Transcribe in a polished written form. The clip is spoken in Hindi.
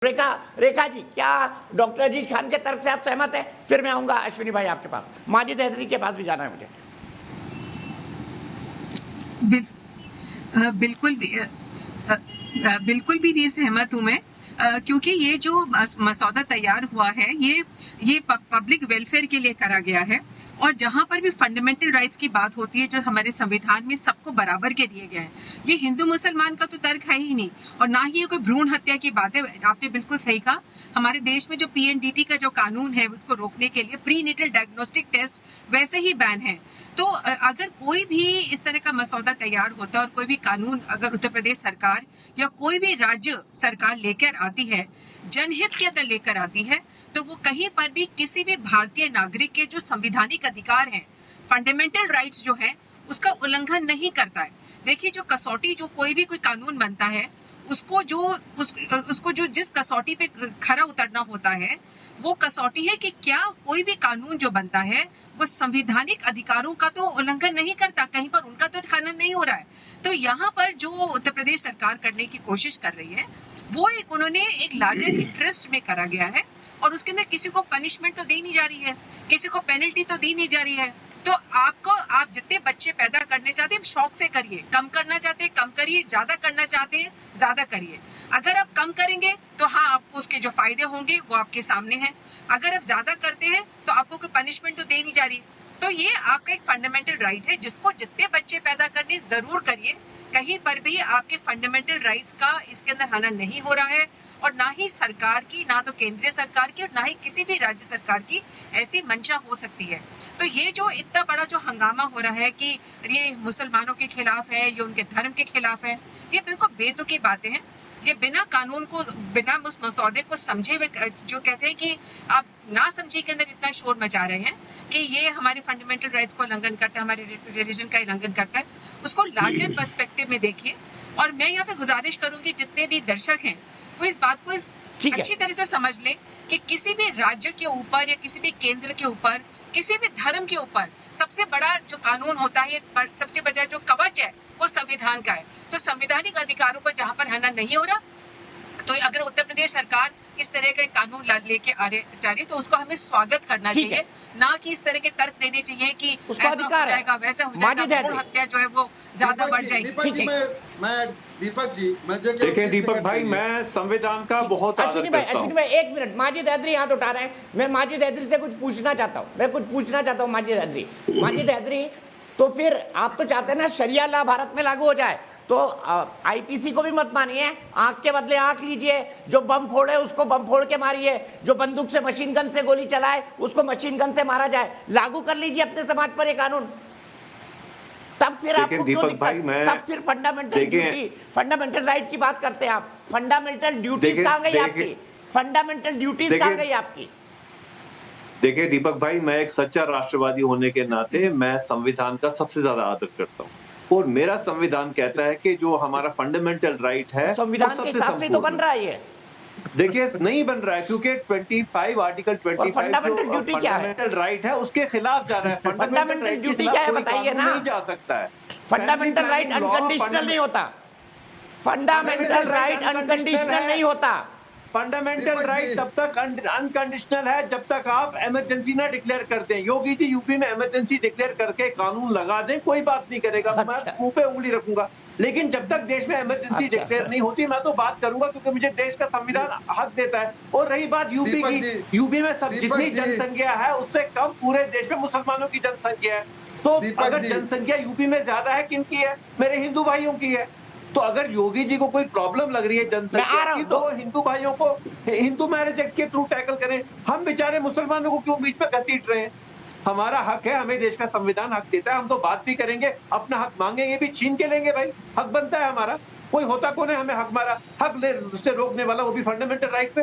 रेखा रेखा जी, क्या डॉक्टर अजीज खान के तर्क से आप सहमत हैं? फिर मैं आऊंगा अश्विनी भाई आपके पास, माजिद हैदरी के पास भी जाना है मुझे। बिल्कुल भी बिल्कुल भी नहीं सहमत हूं मैं, क्योंकि ये जो मसौदा तैयार हुआ है ये पब्लिक वेलफेयर के लिए करा गया है। और जहां पर भी फंडामेंटल राइट्स की बात होती है जो हमारे संविधान में सबको बराबर के दिए गए हैं, ये हिंदू मुसलमान का तो तर्क है ही नहीं, और ना ही ये कोई भ्रूण हत्या की बात है। आपने बिल्कुल सही कहा, हमारे देश में जो पीएनडीटी का जो कानून है उसको रोकने के लिए प्री नेटल डायग्नोस्टिक टेस्ट वैसे ही बैन है। तो अगर कोई भी इस तरह का मसौदा तैयार होता है और कोई भी कानून अगर उत्तर प्रदेश सरकार या कोई भी राज्य सरकार लेकर आती है, जनहित के अंदर लेकर आती है, तो वो कहीं पर भी किसी भी भारतीय नागरिक के जो संवैधानिक अधिकार हैं, फंडामेंटल राइट्स जो है, उसका उल्लंघन नहीं करता है। देखिए, जो कसौटी जो कोई भी कोई कानून बनता है, उसको जो जिस कसौटी पे खरा उतरना होता है, वो कसौटी है कि क्या कोई भी कानून जो बनता है वो संवैधानिक अधिकारों का तो उल्लंघन नहीं करता, कहीं पर उनका तो खनन नहीं हो रहा है। तो यहाँ पर जो उत्तर प्रदेश सरकार करने की कोशिश कर रही है, वो उन्होंने एक लार्जर इंटरेस्ट में करा गया है, और उसके अंदर किसी को पनिशमेंट तो दी नहीं जा रही है, किसी को पेनल्टी तो दी नहीं जा रही है। तो आप जितने बच्चे पैदा करने चाहते हैं शौक से करिए, कम करना चाहते हैं कम करिए, ज्यादा करना चाहते हैं ज्यादा करिए। अगर आप कम करेंगे तो हाँ, आपको उसके जो फायदे होंगे वो आपके सामने हैं। अगर आप ज्यादा करते हैं तो आपको कोई पनिशमेंट तो दे नहीं जा रही। तो ये आपका एक फंडामेंटल राइट है, जिसको जितने बच्चे पैदा करने जरूर करिए। कहीं पर भी आपके फंडामेंटल राइट्स का इसके अंदर हनन नहीं हो रहा है, और ना ही सरकार की, ना तो केंद्रीय सरकार की और ना ही किसी भी राज्य सरकार की ऐसी मंशा हो सकती है। तो ये जो इतना बड़ा जो हंगामा हो रहा है कि ये मुसलमानों के खिलाफ है, ये उनके धर्म के खिलाफ है, ये बिल्कुल बेतुकी बातें हैं। ये बिना कानून को, बिना उस मसौदे को समझे हुए, जो कहते हैं कि आप ना समझे के अंदर इतना शोर मचा रहे हैं कि ये हमारे फंडामेंटल राइट्स को उल्लंघन करता है, हमारे रिलीजन का उल्लंघन करता है, उसको लार्जर पर्सपेक्टिव में देखिए। और मैं यहाँ पे गुजारिश करूंगी जितने भी दर्शक हैं वो इस बात को अच्छी तरह से समझ लें कि किसी भी राज्य के ऊपर या किसी भी केंद्र के ऊपर, किसी भी धर्म के ऊपर सबसे बड़ा जो कानून होता है, सबसे बड़ा जो कवच है, वो संविधान का है। तो संवैधानिक अधिकारों को जहां पर हनन नहीं हो रहा, तो अगर उत्तर प्रदेश सरकार इस तरह का कानून लेके आ रही है तो उसको हमें स्वागत करना चाहिए, ना कि इस तरह के तर्क देने चाहिए कि ऐसा हो जाएगा वैसा हो जाएगा, भ्रूण हत्या जो है वो ज्यादा बढ़ जाएगी। दीपक जी, देखिए दीपक भाई, मैं संविधान का बहुत आदर करता हूं। अश्विनी भाई एक मिनट, माजिद हैदरी हाथ उठा रहे हैं, मैं माजिद हैदरी से कुछ पूछना चाहता हूँ। माजिद हैदरी, तो फिर आप तो चाहते हैं ना शरिया लॉ भारत में लागू हो जाए, तो आईपीसी को भी मत मानिए, आंख के बदले आंख लीजिए, जो बम फोड़े उसको बम फोड़ के मारिए, जो बंदूक से मशीन गन से गोली चलाए उसको मशीन गन से मारा जाए, लागू कर लीजिए अपने समाज पर ये कानून। तब फिर आपको क्यों दिक्कत? तब फिर फंडामेंटल राइट की बात करते हैं आप। फंडामेंटल ड्यूटीज कहाँ गई आपकी? फंडामेंटल ड्यूटीज कहाँ गई आपकी? देखिए दीपक भाई, मैं एक सच्चा राष्ट्रवादी होने के नाते मैं संविधान का सबसे ज्यादा आदर करता हूँ, और मेरा संविधान कहता है कि जो हमारा फंडामेंटल राइट है, संविधान के हिसाब से तो बन रहा है ये। देखिए नहीं बन रहा है, क्योंकि 25 आर्टिकल 25 फंडामेंटल ड्यूटी क्या है? फंडामेंटल राइट है, उसके खिलाफ जा रहा है। फंडामेंटल ड्यूटी क्या है बताइए ना। नहीं जा सकता है। फंडामेंटल राइट अनकंडीशनल नहीं होता। फंडामेंटल राइट अनकंडीशनल नहीं होता। फंडामेंटल राइट तब तक अनकंडीशनल है जब तक आप इमरजेंसी ना डिक्लेयर करते हैं। योगी जी यूपी में इमरजेंसी डिक्लेयर करके कानून लगा दें, कोई बात नहीं करेगा, मैं मुंह पे उंगली रखूंगा। लेकिन जब तक देश में इमरजेंसी डिक्लेयर नहीं होती, मैं तो बात करूंगा, क्योंकि मुझे देश का संविधान हक देता है। और रही बात यूपी की, यूपी में सब जितनी जनसंख्या है उससे कम पूरे देश में मुसलमानों की जनसंख्या है। तो अगर जनसंख्या यूपी में ज्यादा है, किन की है? मेरे हिंदू भाइयों की है। तो अगर योगी जी को कोई प्रॉब्लम लग रही है जनसंख्या की, तो हिंदू भाइयों को हिंदू मैरिज एक्ट के थ्रू टैकल करें। हम बेचारे मुसलमानों को क्यों बीच में घसीट रहे हैं? हमारा हक है, हमें देश का संविधान हक देता है, हम तो बात भी करेंगे, अपना हक मांगेंगे भी, छीन के लेंगे भाई, हक बनता है हमारा। कोई होता कौन है हमें हक मारा हक ले उससे रोकने वाला, वो भी फंडामेंटल राइट पे।